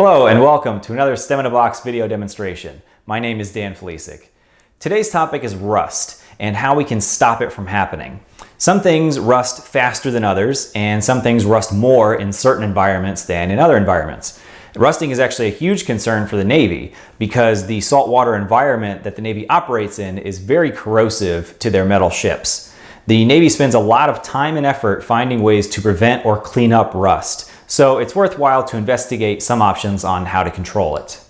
Hello and welcome to another STEM in a Box video demonstration. My name is Dan Felicik. Today's topic is rust and how we can stop it from happening. Some things rust faster than others, and some things rust more in certain environments than in other environments. Rusting is actually a huge concern for the Navy because the saltwater environment that the Navy operates in is very corrosive to their metal ships. The Navy spends a lot of time and effort finding ways to prevent or clean up rust, so it's worthwhile to investigate some options on how to control it.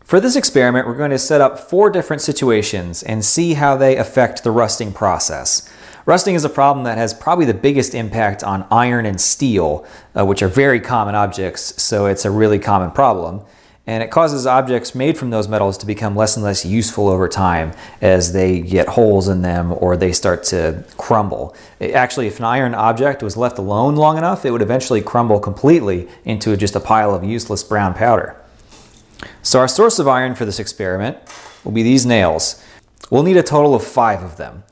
For this experiment, we're going to set up 4 different situations and see how they affect the rusting process. Rusting is a problem that has probably the biggest impact on iron and steel, which are very common objects, so it's a really common problem. And it causes objects made from those metals to become less and less useful over time as they get holes in them or they start to crumble. Actually, if an iron object was left alone long enough, it would eventually crumble completely into just a pile of useless brown powder. So our source of iron for this experiment will be these nails. We'll need a total of 5 of them.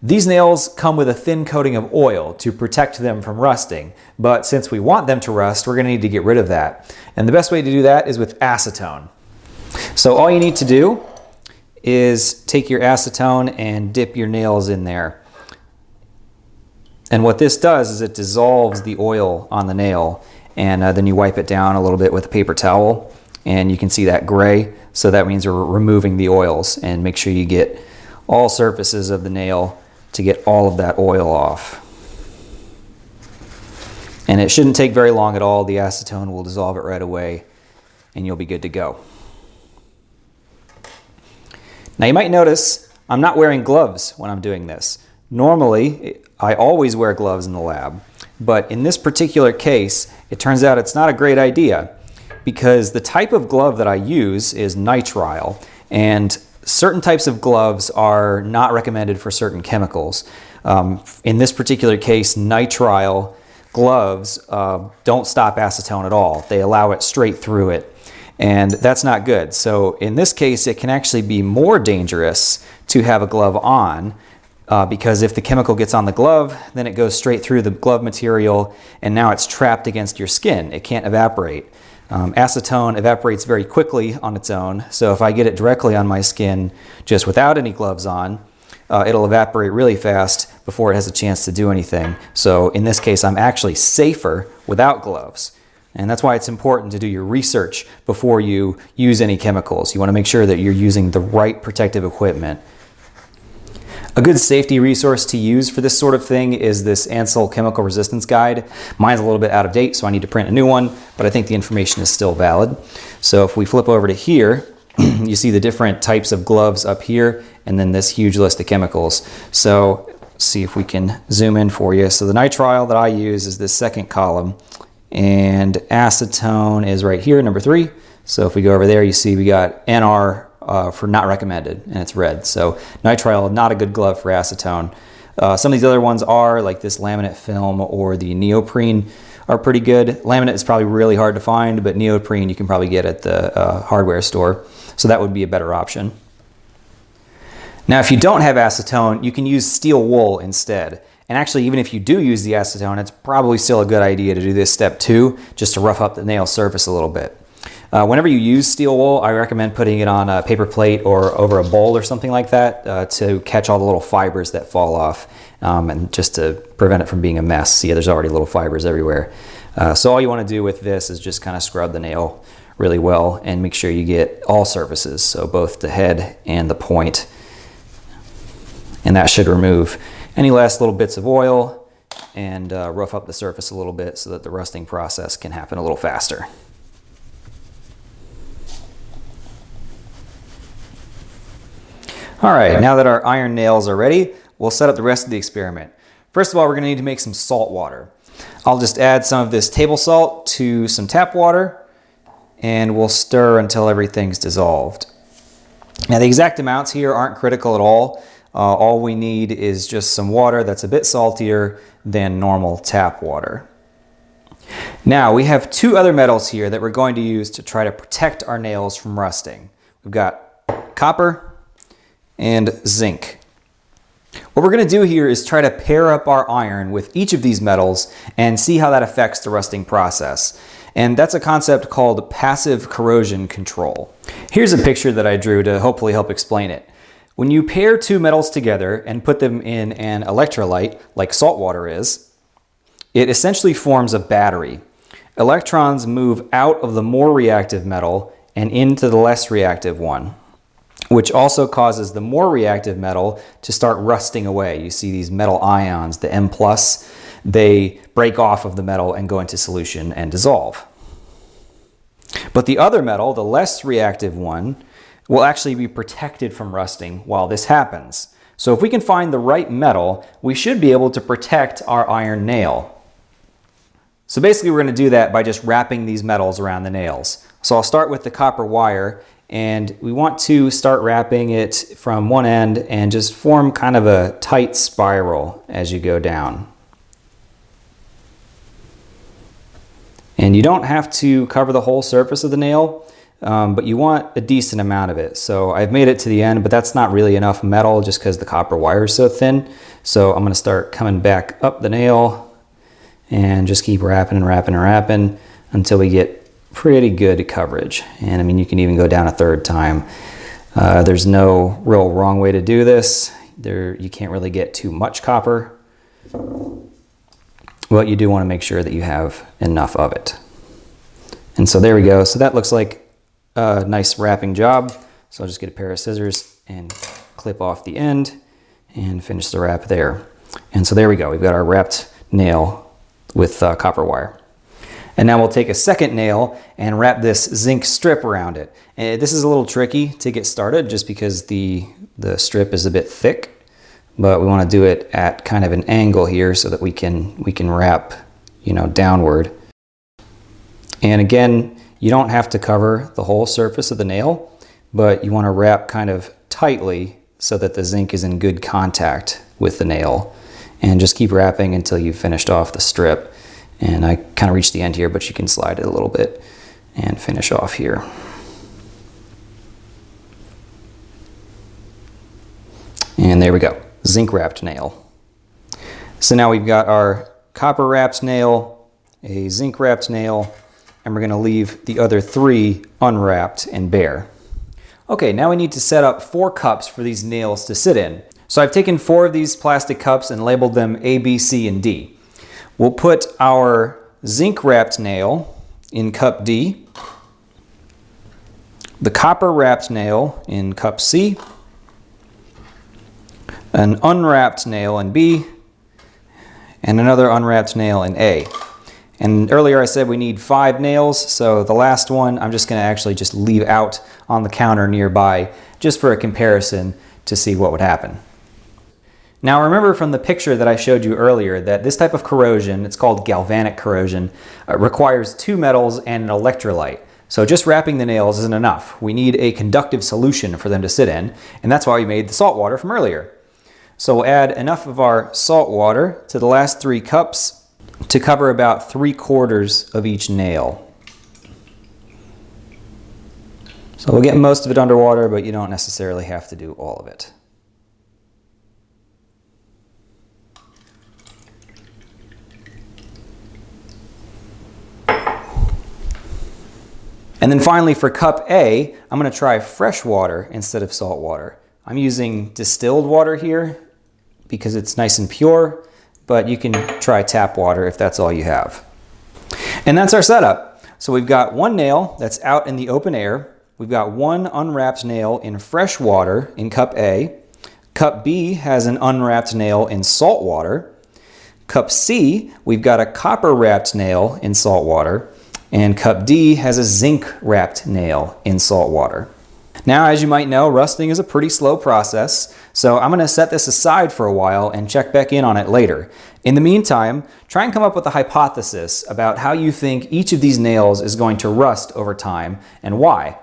These nails come with a thin coating of oil to protect them from rusting, but since we want them to rust, we're going to need to get rid of that. And the best way to do that is with acetone. So all you need to do is take your acetone and dip your nails in there. And what this does is it dissolves the oil on the nail, and then you wipe it down a little bit with a paper towel, and you can see that gray, so that means we're removing the oils. And make sure you get all surfaces of the nail to get all of that oil off. And it shouldn't take very long at all. The acetone will dissolve it right away and you'll be good to go. Now you might notice I'm not wearing gloves when I'm doing this. Normally, I always wear gloves in the lab, but in this particular case, it turns out it's not a great idea because the type of glove that I use is nitrile, and certain types of gloves are not recommended for certain chemicals. In this particular case, nitrile gloves don't stop acetone at all. They allow it straight through it, and that's not good. So in this case, it can actually be more dangerous to have a glove on because if the chemical gets on the glove, then it goes straight through the glove material, and now it's trapped against your skin. It can't evaporate. Acetone evaporates very quickly on its own, so if I get it directly on my skin just without any gloves on, it'll evaporate really fast before it has a chance to do anything. So in this case, I'm actually safer without gloves. And that's why it's important to do your research before you use any chemicals. You want to make sure that you're using the right protective equipment. A good safety resource to use for this sort of thing is this Ansel Chemical Resistance Guide. Mine's a little bit out of date, so I need to print a new one, but I think the information is still valid. So if we flip over to here, you see the different types of gloves up here, and then this huge list of chemicals. So let's see if we can zoom in for you. So the nitrile that I use is this second column, and acetone is right here, number 3. So if we go over there, you see we got NR for not recommended, and it's red. So nitrile, not a good glove for acetone. Some of these other ones are, like this laminate film or the neoprene, are pretty good. Laminate is probably really hard to find, but neoprene you can probably get at the hardware store. So that would be a better option. Now if you don't have acetone, you can use steel wool instead. And actually, even if you do use the acetone, it's probably still a good idea to do this step 2, just to rough up the nail surface a little bit. Whenever you use steel wool, I recommend putting it on a paper plate or over a bowl or something like that to catch all the little fibers that fall off and just to prevent it from being a mess. See, there's already little fibers everywhere. So all you want to do with this is just kind of scrub the nail really well and make sure you get all surfaces, so both the head and the point. And that should remove any last little bits of oil and rough up the surface a little bit so that the rusting process can happen a little faster. All right, now that our iron nails are ready, we'll set up the rest of the experiment. First of all, we're going to need to make some salt water. I'll just add some of this table salt to some tap water, and we'll stir until everything's dissolved. Now the exact amounts here aren't critical at all. All we need is just some water that's a bit saltier than normal tap water. Now we have 2 other metals here that we're going to use to try to protect our nails from rusting. We've got copper and zinc. What we're going to do here is try to pair up our iron with each of these metals and see how that affects the rusting process. And that's a concept called passive corrosion control. Here's a picture that I drew to hopefully help explain it. When you pair two metals together and put them in an electrolyte, like salt water is, it essentially forms a battery. Electrons move out of the more reactive metal and into the less reactive one, which also causes the more reactive metal to start rusting away. You see these metal ions, the M+, they break off of the metal and go into solution and dissolve. But the other metal, the less reactive one, will actually be protected from rusting while this happens. So if we can find the right metal, we should be able to protect our iron nail. So basically we're going to do that by just wrapping these metals around the nails. So I'll start with the copper wire, and we want to start wrapping it from one end and just form kind of a tight spiral as you go down. And you don't have to cover the whole surface of the nail, but you want a decent amount of it. So I've made it to the end, but that's not really enough metal just because the copper wire is so thin. So I'm going to start coming back up the nail and just keep wrapping and wrapping and wrapping until we get pretty good coverage. And I mean, you can even go down a third time. There's no real wrong way to do this. You can't really get too much copper, but you do want to make sure that you have enough of it. And so there we go. So that looks like a nice wrapping job. So I'll just get a pair of scissors and clip off the end and finish the wrap there. And so there we go. We've got our wrapped nail with copper wire. And now we'll take a second nail and wrap this zinc strip around it. And this is a little tricky to get started just because the strip is a bit thick, but we want to do it at kind of an angle here so that we can wrap, downward. And again, you don't have to cover the whole surface of the nail, but you want to wrap kind of tightly so that the zinc is in good contact with the nail. And just keep wrapping until you've finished off the strip. And I kind of reached the end here, but you can slide it a little bit and finish off here. And there we go, zinc wrapped nail. So now we've got our copper wrapped nail, a zinc wrapped nail, and we're going to leave the other three unwrapped and bare. Okay, now we need to set up 4 cups for these nails to sit in. So I've taken 4 of these plastic cups and labeled them A, B, C, and D. We'll put our zinc wrapped nail in cup D, the copper wrapped nail in cup C, an unwrapped nail in B, and another unwrapped nail in A. And earlier I said we need 5 nails, so the last one I'm just going to actually just leave out on the counter nearby just for a comparison to see what would happen. Now remember from the picture that I showed you earlier that this type of corrosion, it's called galvanic corrosion, requires 2 metals and an electrolyte. So just wrapping the nails isn't enough. We need a conductive solution for them to sit in, and that's why we made the salt water from earlier. So we'll add enough of our salt water to the last 3 cups to cover about 3/4 of each nail. So we'll get most of it underwater, but you don't necessarily have to do all of it. And then finally for cup A, I'm going to try fresh water instead of salt water. I'm using distilled water here because it's nice and pure, but you can try tap water if that's all you have. And that's our setup. So we've got 1 nail that's out in the open air. We've got 1 unwrapped nail in fresh water in cup A. Cup B has an unwrapped nail in salt water. Cup C, we've got a copper wrapped nail in salt water. And cup D has a zinc wrapped nail in salt water. Now, as you might know, rusting is a pretty slow process, so I'm going to set this aside for a while and check back in on it later. In the meantime, try and come up with a hypothesis about how you think each of these nails is going to rust over time and why.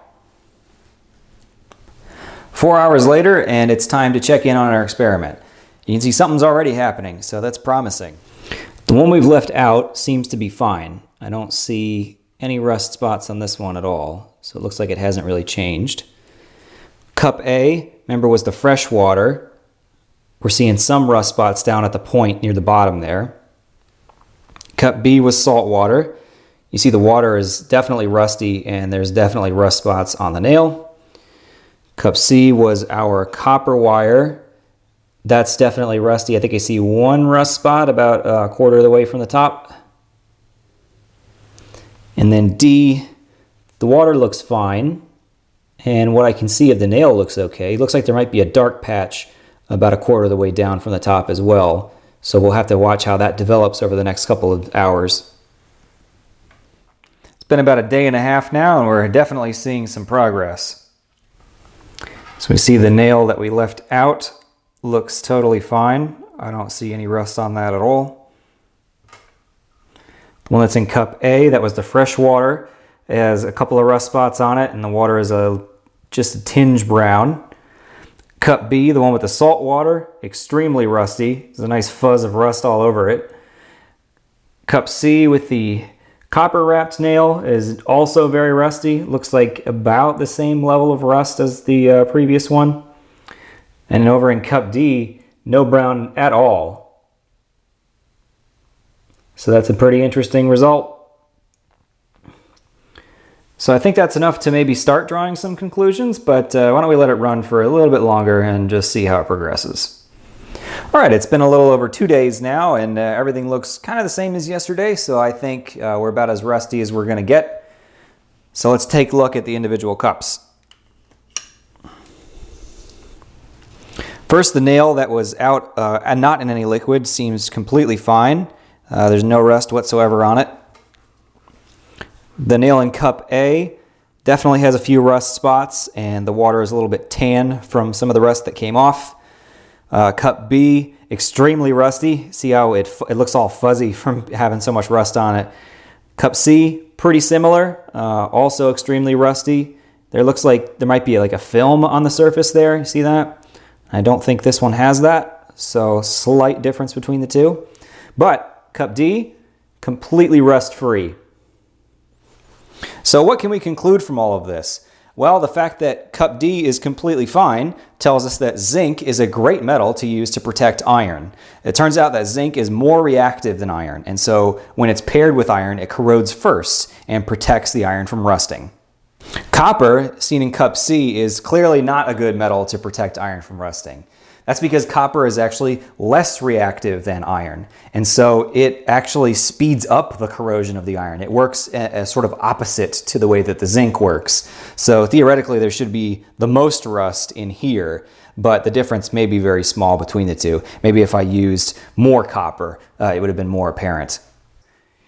4 hours later, and it's time to check in on our experiment. You can see something's already happening, so that's promising. The one we've left out seems to be fine. I don't see any rust spots on this one at all, so it looks like it hasn't really changed. Cup A, remember, was the fresh water. We're seeing some rust spots down at the point near the bottom there. Cup B was salt water. You see the water is definitely rusty and there's definitely rust spots on the nail. Cup C was our copper wire. That's definitely rusty. I think I see one rust spot about a quarter of the way from the top. And then D, the water looks fine. And what I can see of the nail looks okay. It looks like there might be a dark patch about a quarter of the way down from the top as well. So we'll have to watch how that develops over the next couple of hours. It's been about a day and a half now, and we're definitely seeing some progress. So we see the nail that we left out looks totally fine. I don't see any rust on that at all. The one that's in cup A, that was the fresh water, it has a couple of rust spots on it, and the water is just a tinge brown. Cup B, the one with the salt water, extremely rusty. There's a nice fuzz of rust all over it. Cup C with the copper wrapped nail is also very rusty. Looks like about the same level of rust as the previous one. And over in cup D, no brown at all. So that's a pretty interesting result. So I think that's enough to maybe start drawing some conclusions, but why don't we let it run for a little bit longer and just see how it progresses. All right, it's been a little over 2 days now, and everything looks kind of the same as yesterday, so I think we're about as rusty as we're going to get. So let's take a look at the individual cups. First, the nail that was out and not in any liquid seems completely fine. There's no rust whatsoever on it. The nail in cup A definitely has a few rust spots, and the water is a little bit tan from some of the rust that came off. Cup B, extremely rusty. See how it looks all fuzzy from having so much rust on it. Cup C, pretty similar, also extremely rusty. There looks like there might be like a film on the surface there. You see that? I don't think this one has that, so slight difference between the two. But cup D, completely rust-free. So what can we conclude from all of this? Well, the fact that cup D is completely fine tells us that zinc is a great metal to use to protect iron. It turns out that zinc is more reactive than iron, and so when it's paired with iron, it corrodes first and protects the iron from rusting. Copper, seen in cup C, is clearly not a good metal to protect iron from rusting. That's because copper is actually less reactive than iron, and so it actually speeds up the corrosion of the iron. It works as sort of opposite to the way that the zinc works. So theoretically there should be the most rust in here, but the difference may be very small between the two. Maybe if I used more copper, it would have been more apparent.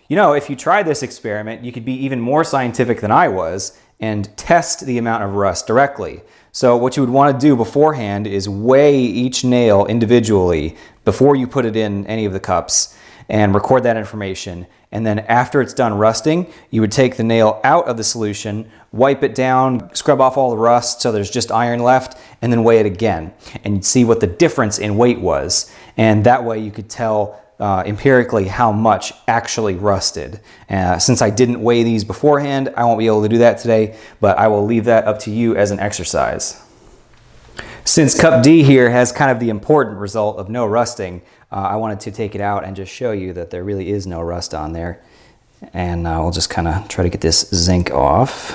You know, if you tried this experiment, you could be even more scientific than I was and test the amount of rust directly. So what you would want to do beforehand is weigh each nail individually before you put it in any of the cups and record that information. And then after it's done rusting, you would take the nail out of the solution, wipe it down, scrub off all the rust so there's just iron left, and then weigh it again. And you'd see what the difference in weight was. And that way you could tell empirically how much actually rusted. Since I didn't weigh these beforehand, I won't be able to do that today, but I will leave that up to you as an exercise. Since cup D here has kind of the important result of no rusting, I wanted to take it out and just show you that there really is no rust on there. And we'll just kind of try to get this zinc off.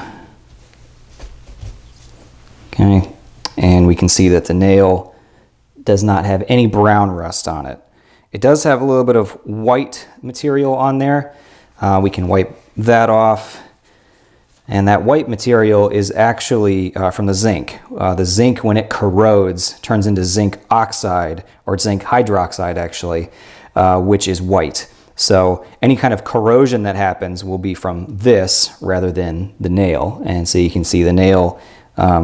Okay, and we can see that the nail does not have any brown rust on it. It does have a little bit of white material on there. We can wipe that off. And that white material is actually from the zinc. The zinc, when it corrodes, turns into zinc oxide, or zinc hydroxide actually, which is white. So any kind of corrosion that happens will be from this rather than the nail. And so you can see the nail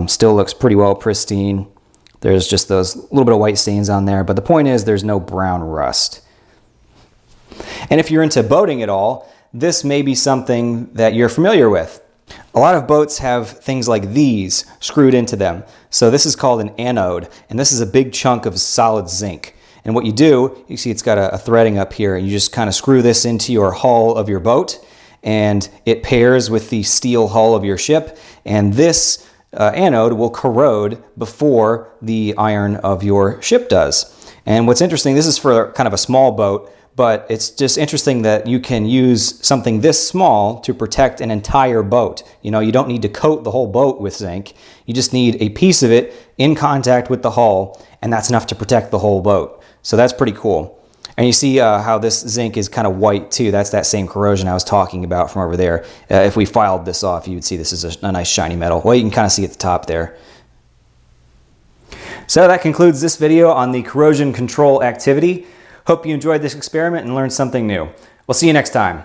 still looks pretty well pristine. There's just those little bit of white stains on there, but the point is there's no brown rust. And if you're into boating at all, this may be something that you're familiar with. A lot of boats have things like these screwed into them. So this is called an anode, and this is a big chunk of solid zinc. And what you do, you see it's got a threading up here, and you just kind of screw this into your hull of your boat, and it pairs with the steel hull of your ship, and this anode will corrode before the iron of your ship does. And what's interesting, this is for kind of a small boat, but it's just interesting that you can use something this small to protect an entire boat. You know, you don't need to coat the whole boat with zinc. You just need a piece of it in contact with the hull, and that's enough to protect the whole boat. So that's pretty cool. And you see how this zinc is kind of white too. That's that same corrosion I was talking about from over there. If we filed this off, you would see this is a nice shiny metal. Well, you can kind of see at the top there. So that concludes this video on the corrosion control activity. Hope you enjoyed this experiment and learned something new. We'll see you next time.